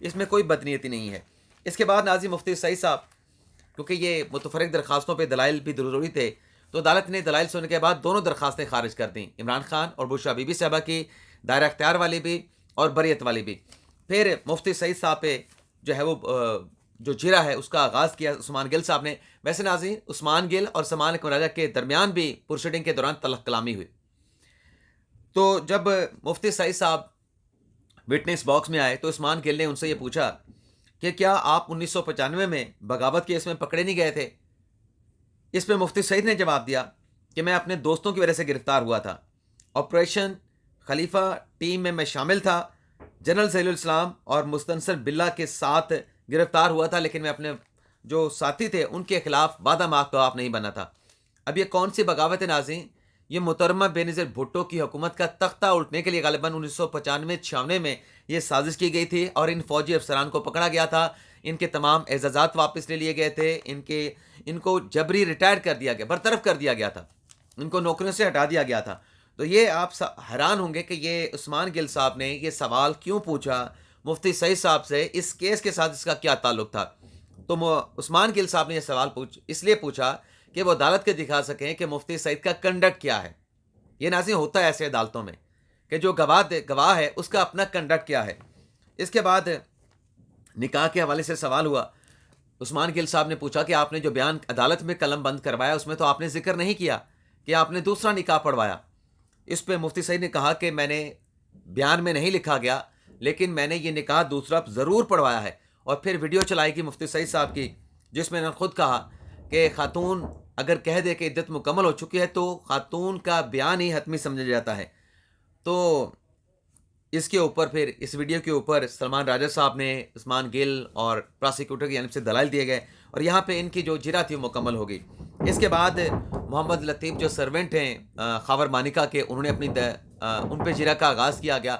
اس میں کوئی بدنیتی نہیں ہے۔ اس کے بعد ناظرین مفتی سعید صاحب، کیونکہ یہ متفرق درخواستوں پہ دلائل بھی ضروری تھے، تو عدالت نے دلائل سننے کے بعد دونوں درخواستیں خارج کر دیں، عمران خان اور بشریٰ بی بی صاحبہ کی، دائرہ اختیار والی بھی اور بریت والی بھی۔ پھر مفتی سعید صاحب پہ جو ہے وہ جو جرا ہے اس کا آغاز کیا عثمان گل صاحب نے۔ ویسے ناظرین عثمان گل اور سلمان اکمل راجہ کے درمیان بھی پروسیڈنگ کے دوران تلخ کلامی ہوئی، تو جب مفتی سعید صاحب وٹنس باکس میں آئے تو عثمان گل نے ان سے یہ پوچھا کہ کیا آپ 1995 میں بغاوت کیس میں پکڑے نہیں گئے تھے؟ اس پہ مفتی سعید نے جواب دیا کہ میں اپنے دوستوں کی وجہ سے گرفتار ہوا تھا، آپریشن خلیفہ ٹیم میں شامل تھا، جنرل ذیل الاسلام اور مستنصر باللہ کے ساتھ گرفتار ہوا تھا، لیکن میں اپنے جو ساتھی تھے ان کے خلاف وعدہ معاف گواہ نہیں بنا تھا۔ اب یہ کون سی بغاوت ہے ناظرین؟ یہ محترمہ بینظیر بھٹو کی حکومت کا تختہ الٹنے کے لیے غالباً 1995-96 میں یہ سازش کی گئی تھی، اور ان فوجی افسران کو پکڑا گیا تھا، ان کے تمام اعزازات واپس لے لیے گئے تھے، ان کو جبری ریٹائر کر دیا گیا، برطرف کر دیا گیا تھا، ان کو نوکریوں سے ہٹا دیا گیا تھا۔ تو یہ آپ حیران ہوں گے کہ یہ عثمان گل صاحب نے یہ سوال کیوں پوچھا مفتی سعید صاحب سے، اس کیس کے ساتھ اس کا کیا تعلق تھا؟ تو عثمان گل صاحب نے یہ سوال اس لیے پوچھا کہ وہ عدالت کے دکھا سکیں کہ مفتی سعید کا کنڈکٹ کیا ہے۔ یہ ناظرین ہوتا ہے ایسے عدالتوں میں کہ جو گواہ ہے اس کا اپنا کنڈکٹ کیا ہے۔ اس کے بعد نکاح کے حوالے سے سوال ہوا، عثمان گل صاحب نے پوچھا کہ آپ نے جو بیان عدالت میں قلم بند کروایا اس میں تو آپ نے ذکر نہیں کیا کہ آپ نے دوسرا نکاح پڑھوایا۔ اس پہ مفتی سعید نے کہا کہ میں نے بیان میں نہیں لکھا گیا، لیکن میں نے یہ نکاح دوسرا ضرور پڑھوایا ہے، اور پھر ویڈیو چلائی گی مفتی سعید صاحب کی جس میں نے خود کہا کہ خاتون اگر کہہ دے کہ عدت مکمل ہو چکی ہے تو خاتون کا بیان ہی حتمی سمجھا جاتا ہے۔ تو اس کے اوپر پھر اس ویڈیو کے اوپر سلمان راجہ صاحب نے، عثمان گل اور پراسیکیوٹر کی جانب سے دلائل دیے گئے، اور یہاں پہ ان کی جو جرا تھی وہ مکمل ہو گئی۔ اس کے بعد محمد لطیف جو سرونٹ ہیں خاور مانیکا کے، انہوں نے ان پہ جرا کا آغاز کیا گیا،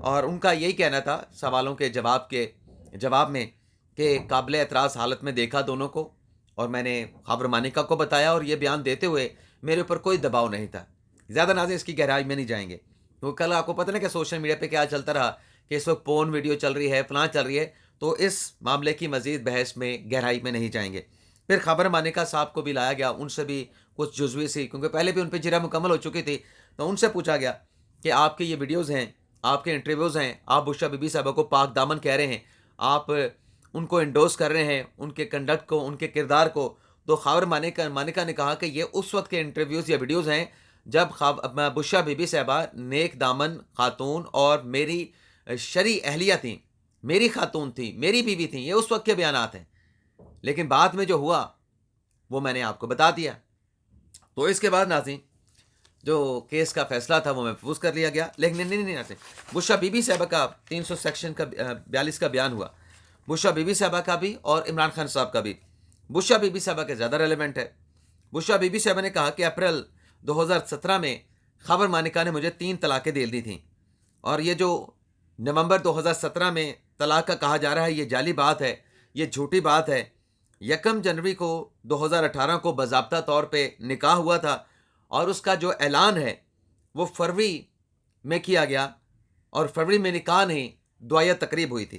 اور ان کا یہی کہنا تھا سوالوں کے جواب میں کہ قابل اعتراض حالت میں دیکھا دونوں کو، اور میں نے خاور مانیکا کو بتایا، اور یہ بیان دیتے ہوئے میرے اوپر کوئی دباؤ نہیں تھا۔ زیادہ ناظرین اس کی گہرائی میں نہیں جائیں گے، تو کل آپ کو پتہ نا کہ سوشل میڈیا پہ کیا چلتا رہا کہ اس وقت پون ویڈیو چل رہی ہے، فلاں چل رہی ہے، تو اس معاملے کی مزید بحث میں گہرائی میں نہیں جائیں گے۔ پھر خاور مانیکا صاحب کو بھی لایا گیا، ان سے بھی کچھ جزوی سی، کیونکہ پہلے بھی ان پہ جرا مکمل ہو چکی تھی، تو ان سے پوچھا گیا کہ آپ کی یہ ویڈیوز ہیں، آپ کے انٹرویوز ہیں، آپ بشریٰ بی بی صاحبہ کو پاک دامن کہہ رہے ہیں، آپ ان کو انڈوس کر رہے ہیں، ان کے کنڈکٹ کو، ان کے کردار کو۔ تو خاور مانیکا نے کہا کہ یہ اس وقت کے انٹرویوز یا ویڈیوز ہیں جب بشریٰ بی بی صاحبہ نیک دامن خاتون اور میری شرعی اہلیہ تھیں، میری خاتون تھیں، میری بیوی تھیں، یہ اس وقت کے بیانات ہیں، لیکن بعد میں جو ہوا وہ میں نے آپ کو بتا دیا۔ تو اس کے بعد ناظرین جو کیس کا فیصلہ تھا وہ محفوظ کر لیا گیا، لیکن نہیں ناظرین بشریٰ بی بی صاحبہ کا 300 سیکشن کا 42 کا بیان ہوا، بشریٰ بی بی صاحبہ کا بھی اور عمران خان صاحب کا بھی۔ بشریٰ بی بی صاحبہ کے زیادہ ریلیونٹ ہے۔ بشریٰ بی بی صاحبہ نے کہا کہ اپریل 2017 میں خاور مانیکا نے مجھے 3 طلاقیں دے دی تھیں، اور یہ جو نومبر 2017 میں طلاق کا کہا جا رہا ہے یہ جعلی بات ہے، یہ جھوٹی بات ہے۔ 1 جنوری کو 2018 کو باضابطہ طور پہ نکاح ہوا تھا، اور اس کا جو اعلان ہے وہ فروری میں کیا گیا، اور فروری میں نکاح نہیں دعائیہ تقریب ہوئی تھی۔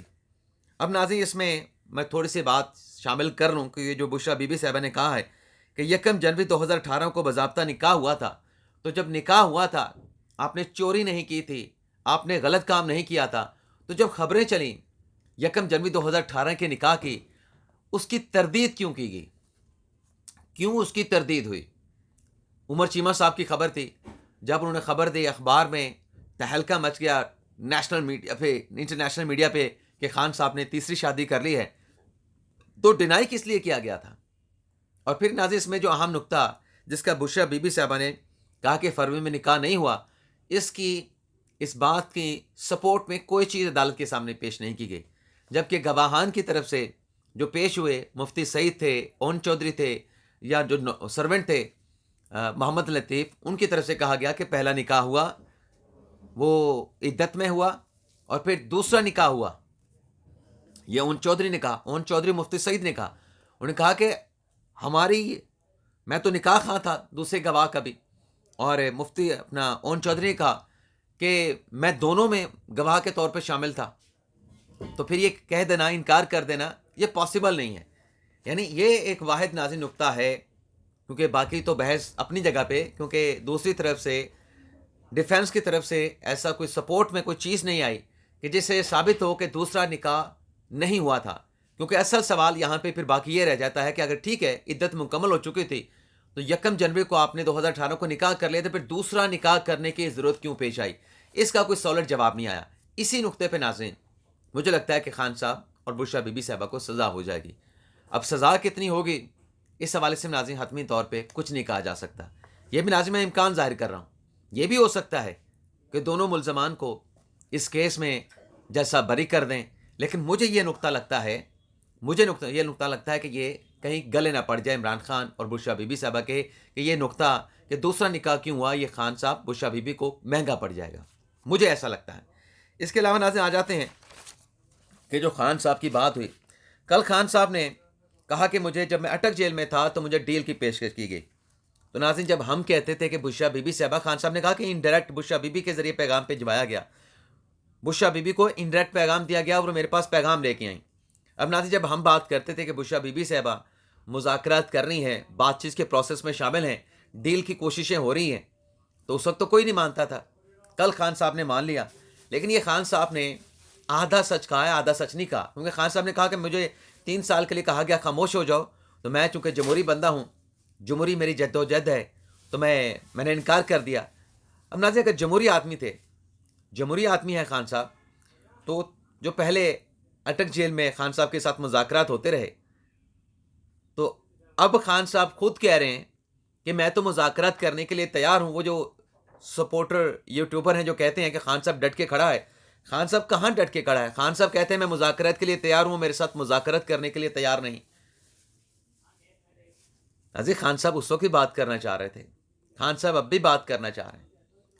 اب ناظرین اس میں میں تھوڑی سی بات شامل کر لوں کہ یہ جو بشریٰ بی بی صاحبہ نے کہا ہے کہ 1 جنوری 2018 کو باضابطہ نکاح ہوا تھا، تو جب نکاح ہوا تھا آپ نے چوری نہیں کی تھی، آپ نے غلط کام نہیں کیا تھا، تو جب خبریں چلیں 1 جنوری 2018 کے نکاح کی، اس کی تردید کیوں کی گئی؟ کیوں اس کی تردید ہوئی؟ عمر چیمہ صاحب کی خبر تھی، جب انہوں نے خبر دی اخبار میں تہلکہ مچ گیا نیشنل میڈیا پہ، انٹرنیشنل میڈیا پہ کہ خان صاحب نے تیسری شادی کر لی ہے، تو ڈینائی کس لیے کیا گیا تھا؟ اور پھر ناظرین اس میں جو اہم نقطہ جس کا بشریٰ بی بی صاحبہ نے کہا کہ فروری میں نکاح نہیں ہوا، اس بات کی سپورٹ میں کوئی چیز عدالت کے سامنے پیش نہیں کی گئی، جبکہ گواہان کی طرف سے جو پیش ہوئے مفتی سعید تھے، اون چودھری تھے، یا جو سرونٹ تھے محمد لطیف، ان کی طرف سے کہا گیا کہ پہلا نکاح ہوا وہ عدت میں ہوا، اور پھر دوسرا نکاح ہوا، یہ اون چودھری نے کہا، اون چودھری مفتی سعید نے کہا، انہوں نے کہا کہ میں تو نکاح خواہ تھا دوسرے گواہ کا بھی، اور مفتی اون چودھری نے کہا کہ میں دونوں میں گواہ کے طور پہ شامل تھا۔ تو پھر یہ کہہ دینا، انکار کر دینا، یہ پاسبل نہیں ہے. یعنی یہ ایک واحد نازل نقطہ ہے، کیونکہ باقی تو بحث اپنی جگہ پہ، کیونکہ دوسری طرف سے ڈیفنس کی طرف سے ایسا کوئی سپورٹ میں کوئی چیز نہیں آئی کہ جس سے ثابت ہو کہ دوسرا نکاح نہیں ہوا تھا. کیونکہ اصل سوال یہاں پہ پھر باقی یہ رہ جاتا ہے کہ اگر ٹھیک ہے عدت مکمل ہو چکی تھی تو 1 جنوری کو آپ نے 2018 کو نکاح کر لیا تھا، پھر دوسرا نکاح کرنے کی ضرورت کیوں پیش آئی؟ اس کا کوئی سالڈ جواب نہیں آیا. اسی نقطے پہ ناظرین مجھے لگتا ہے کہ خان صاحب اور بشرا بی بی صاحبہ کو سزا ہو جائے گی. اب سزا کتنی ہوگی اس حوالے سے ناظرین حتمی طور پہ کچھ نہیں کہا جا سکتا. یہ بھی ناظرین میں امکان ظاہر کر رہا ہوں، یہ بھی ہو سکتا ہے کہ دونوں ملزمان کو اس کیس میں جیسا بری کر دیں، لیکن مجھے یہ نقطہ لگتا ہے کہ یہ کہیں گلے نہ پڑ جائے عمران خان اور بشرا بی بی صاحبہ کے، کہ یہ نقطہ کہ دوسرا نکاح کیوں ہوا یہ خان صاحب بشرا بی بی کو مہنگا پڑ جائے گا. مجھے ایسا لگتا ہے. اس کے علاوہ ناظرین آ جاتے ہیں کہ جو خان صاحب کی بات ہوئی، کل خان صاحب نے کہا کہ مجھے جب میں اٹک جیل میں تھا تو مجھے ڈیل کی پیشکش کی گئی. تو ناظرین جب ہم کہتے تھے کہ بشرا بی بی صاحبہ، خان صاحب نے کہا کہ انڈائریکٹ بشرا بی بی کے ذریعے پیغام بھجوایا گیا، بشرا بی بی کو انڈائریکٹ پیغام دیا گیا اور وہ میرے پاس پیغام لے کے آئیں. اب ناظرین جب ہم بات کرتے تھے کہ بشرا بی بی صاحبہ مذاکرات کر رہی ہیں، بات چیت کے پروسیس میں شامل ہیں، ڈیل کی کوششیں ہو رہی ہیں، تو اس وقت تو کوئی نہیں مانتا تھا. کل خان صاحب نے مان لیا، لیکن یہ خان صاحب نے آدھا سچ کہا ہے، آدھا سچ نہیں کہا. کیونکہ خان صاحب نے کہا کہ مجھے 3 سال کے لیے کہا گیا خاموش ہو جاؤ، تو میں چونکہ جمہوری بندہ ہوں، جمہوری میری جد و جہد ہے، تو میں نے انکار کر دیا. اب ناظرین اگر جمہوری آدمی ہے خان صاحب، تو جو پہلے اٹک جیل میں خان صاحب کے ساتھ مذاکرات ہوتے رہے، تو اب خان صاحب خود کہہ رہے ہیں کہ میں تو مذاکرات کرنے کے لیے تیار ہوں. وہ جو سپورٹر یوٹیوبر ہیں جو کہتے ہیں کہ خان صاحب ڈٹ کے کھڑا ہے، خان صاحب کہاں ڈٹ کے کھڑا ہے؟ خان صاحب کہتے ہیں میں مذاکرات کے لیے تیار ہوں، میرے ساتھ مذاکرات کرنے کے لیے تیار نہیں. عزیز خان صاحب اس وقت بھی بات کرنا چاہ رہے تھے، خان صاحب اب بھی بات کرنا چاہ رہے ہیں،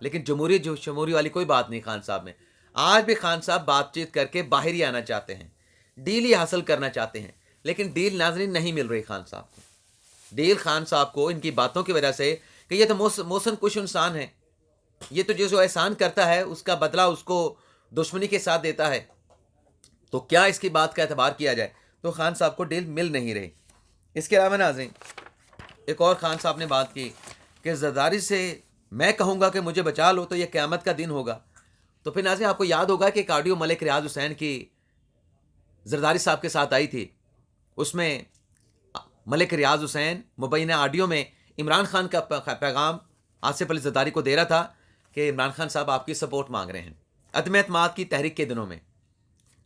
لیکن جمہوری والی کوئی بات نہیں خان صاحب میں. آج بھی خان صاحب بات چیت کر کے باہر ہی آنا چاہتے ہیں، ڈیل ہی حاصل کرنا چاہتے ہیں، لیکن ڈیل ناظرین نہیں مل رہی خان صاحب کو. ڈیل خان صاحب کو ان کی باتوں کی وجہ سے کہ یہ تو موسن کش انسان ہے، یہ تو جو احسان کرتا ہے اس کا بدلہ اس کو دشمنی کے ساتھ دیتا ہے، تو کیا اس کی بات کا اعتبار کیا جائے؟ تو خان صاحب کو ڈیل مل نہیں رہی. اس کے علاوہ ناظرین ایک اور خان صاحب نے بات کی کہ زرداری سے میں کہوں گا کہ مجھے بچا لو تو یہ قیامت کا دن ہوگا. تو پھر ناظرین آپ کو یاد ہوگا کہ ایک آڈیو ملک ریاض حسین کی زرداری صاحب کے ساتھ آئی تھی، اس میں ملک ریاض حسین مبینہ آڈیو میں عمران خان کا پیغام آصف علی زرداری کو دے رہا تھا کہ عمران خان صاحب آپ کی سپورٹ مانگ رہے ہیں عدم اعتماد کی تحریک کے دنوں میں.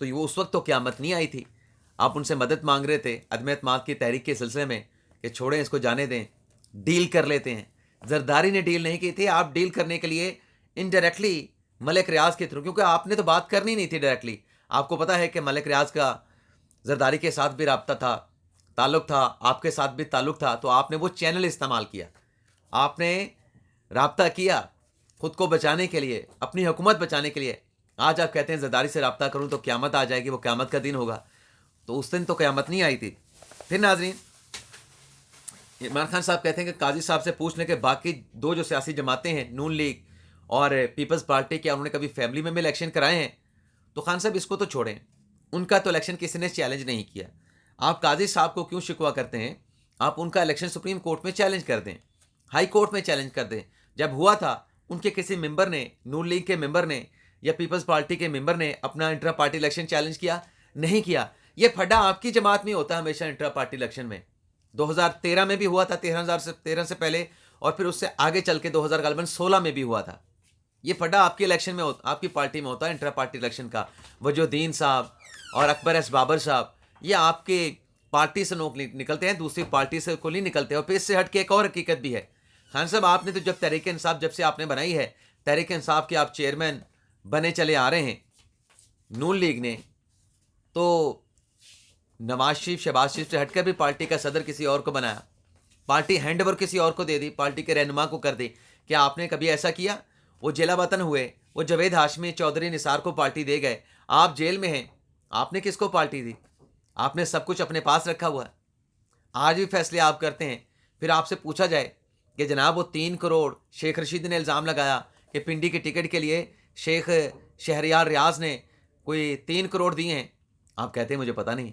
تو وہ اس وقت تو قیامت نہیں آئی تھی، آپ ان سے مدد مانگ رہے تھے عدم اعتماد کی تحریک کے سلسلے میں کہ چھوڑیں اس کو جانے دیں، ڈیل کر لیتے ہیں. زرداری نے ڈیل نہیں کی تھی، آپ ڈیل کرنے کے لیے انڈائریکٹلی ملک ریاض کے تھرو، کیونکہ آپ نے تو بات کرنی نہیں تھی ڈائریکٹلی. آپ کو پتا ہے کہ ملک ریاض کا زرداری کے ساتھ بھی رابطہ تھا، تعلق تھا، آپ کے ساتھ بھی تعلق تھا، تو آپ نے وہ چینل استعمال کیا، آپ نے رابطہ کیا خود کو بچانے کے لیے، اپنی حکومت بچانے کے لیے. آج آپ کہتے ہیں زرداری سے رابطہ کروں تو قیامت آ جائے گی، وہ قیامت کا دن ہوگا. تو اس دن تو قیامت نہیں آئی تھی. پھر ناظرین عمران خان صاحب کہتے ہیں کہ قاضی صاحب سے پوچھ لیں کہ باقی دو جو سیاسی جماعتیں ہیں نون لیگ اور پیپلز پارٹی، کیا انہوں نے کبھی فیملی میں الیکشن کرائے ہیں؟ تو خان صاحب اس کو تو چھوڑیں، ان کا تو الیکشن کسی نے چیلنج نہیں کیا. آپ قاضی صاحب کو کیوں شکوہ کرتے ہیں؟ آپ ان کا الیکشن سپریم کورٹ میں چیلنج کر دیں، ہائی کورٹ میں چیلنج کر دیں. جب ہوا تھا ان کے کسی ممبر نے، نون لیگ کے ممبر نے یا پیپلز پارٹی کے ممبر نے اپنا انٹرا پارٹی الیکشن چیلنج کیا؟ نہیں کیا. یہ پھڈا آپ کی جماعت میں ہوتا ہے ہمیشہ انٹرا پارٹی الیکشن میں. 2013 میں بھی ہوا تھا، 13 سے پہلے، اور پھر اس سے آگے چل کے 2016 میں بھی ہوا تھا. یہ پھڈا آپ کے الیکشن میں آپ کی پارٹی میں ہوتا ہے انٹرا پارٹی الیکشن کا. وجودین صاحب اور اکبر ایس بابر صاحب یہ آپ کے پارٹی سے نکلتے ہیں، دوسری پارٹی سے کو نہیں نکلتے. اور پھر اس سے ہٹ کے ایک اور حقیقت بھی ہے خان صاحب، آپ نے تو جب تحریک انصاف جب سے آپ نے بنائی ہے، تحریک انصاف کے آپ چیئرمین بنے چلے آ رہے ہیں، نون لیگ نے تو نواز شریف شہباز شریف سے ہٹ کر بھی پارٹی کا صدر کسی اور کو بنایا، پارٹی ہینڈ اوور کسی اور کو دے دی، پارٹی کے رہنما کو کر دی. کیا آپ نے کبھی ایسا کیا؟ وہ جیلا وطن ہوئے، وہ جاوید ہاشمی چودھری نثار کو پارٹی دے گئے، آپ جیل میں ہیں، آپ نے کس کو پارٹی دی؟ آپ نے سب کچھ اپنے پاس رکھا ہوا ہے. آج بھی فیصلے آپ کرتے ہیں. پھر آپ سے پوچھا جائے کہ جناب وہ 3 کروڑ شیخ رشید نے الزام لگایا کہ پنڈی کی ٹکٹ کے لیے شیخ شہریار ریاض نے کوئی 3 کروڑ دیے ہیں، آپ کہتے ہیں مجھے پتہ نہیں.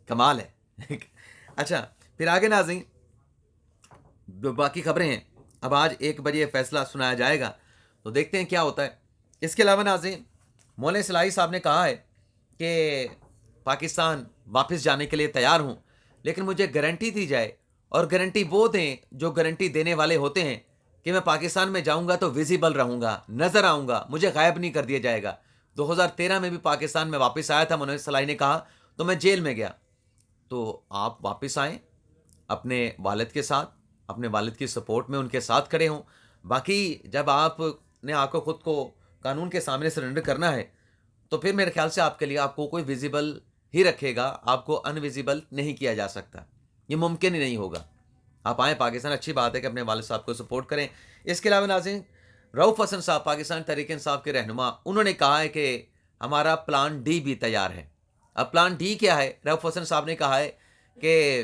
کمال ہے. اچھا پھر آگے ناظرین جو باقی خبریں ہیں، اب آج 1 بجے فیصلہ سنایا جائے گا، تو دیکھتے ہیں کیا ہوتا ہے. اس کے علاوہ ناظرین مولانا صلاحی صاحب نے کہا ہے کہ پاکستان واپس جانے کے لیے تیار ہوں، لیکن مجھے گارنٹی دی جائے، اور گارنٹی وہ دیں جو گارنٹی دینے والے ہوتے ہیں کہ میں پاکستان میں جاؤں گا تو ویزیبل رہوں گا، نظر آؤں گا، مجھے غائب نہیں کر دیا جائے گا. 2013 میں بھی پاکستان میں واپس آیا تھا، مولانا صلاحی نے کہا، تو میں جیل میں گیا. تو آپ واپس آئیں اپنے والد کے ساتھ، اپنے والد کی سپورٹ میں ان کے ساتھ کھڑے ہوں. باقی جب آپ نے آ کو خود کو قانون کے سامنے سرنڈر کرنا ہے تو پھر میرے خیال سے آپ کے لیے آپ کو کوئی ویزیبل ہی رکھے گا، آپ کو ان ویزیبل نہیں کیا جا سکتا، یہ ممکن ہی نہیں ہوگا. آپ آئیں پاکستان، اچھی بات ہے کہ اپنے والد صاحب کو سپورٹ کریں. اس کے علاوہ ناظرین رؤف حسن صاحب پاکستان تحریک انصاف کے رہنما، انہوں نے کہا ہے کہ ہمارا پلان ڈی بھی تیار ہے. اب پلان ڈی کیا ہے؟ رؤف حسن صاحب نے کہا ہے کہ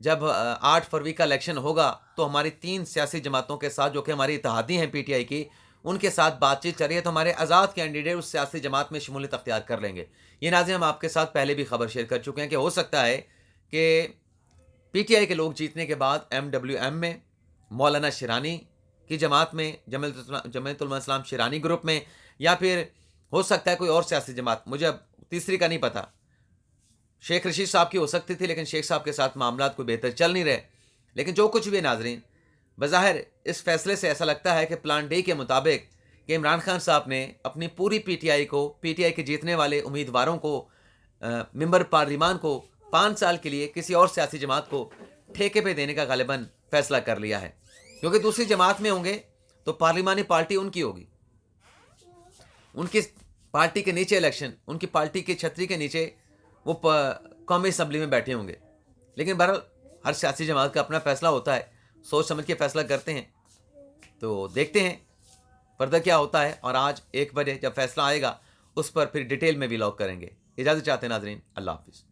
جب 8 فروری کا الیکشن ہوگا تو ہماری 3 سیاسی جماعتوں کے ساتھ جو کہ ہماری اتحادی ہیں پی ٹی آئی کی، ان کے ساتھ بات چیت چل رہی ہے، تو ہمارے آزاد کینڈیڈیٹ اس سیاسی جماعت میں شمولیت اختیار کر لیں گے. یہ ناظرین ہم آپ کے ساتھ پہلے بھی خبر شیئر کر چکے ہیں کہ ہو سکتا ہے کہ پی ٹی آئی کے لوگ جیتنے کے بعد ایم ڈبلیو ایم میں، مولانا شیرانی کی جماعت میں، جمعیت علماء اسلام شیرانی گروپ میں، یا پھر ہو سکتا ہے کوئی اور سیاسی جماعت، مجھے اب تیسری کا نہیں پتا، شیخ رشید صاحب کی ہو سکتی تھی، لیکن شیخ صاحب کے ساتھ معاملات کوئی بہتر چل نہیں رہے. لیکن جو کچھ بھی ہے ناظرین، بظاہر اس فیصلے سے ایسا لگتا ہے کہ پلان ڈی کے مطابق کہ عمران خان صاحب نے اپنی پوری پی ٹی آئی کے جیتنے والے امیدواروں کو، ممبر پارلیمان کو 5 سال کے لیے کسی اور سیاسی جماعت کو ٹھیکے پہ دینے کا غالباً فیصلہ کر لیا ہے. کیونکہ دوسری جماعت میں ہوں گے تو پارلیمانی پارٹی ان کی ہوگی، ان کی پارٹی کے نیچے الیکشن، ان کی پارٹی کی چھتری کے نیچے وہ قومی اسمبلی میں بیٹھے ہوں گے. لیکن بہرحال ہر سیاسی جماعت کا اپنا فیصلہ ہوتا ہے، سوچ سمجھ کے فیصلہ کرتے ہیں. تو دیکھتے ہیں پردہ کیا ہوتا ہے، اور آج 1 بجے جب فیصلہ آئے گا اس پر پھر ڈیٹیل میں ولاگ کریں گے. اجازت چاہتے ہیں ناظرین، اللہ حافظ.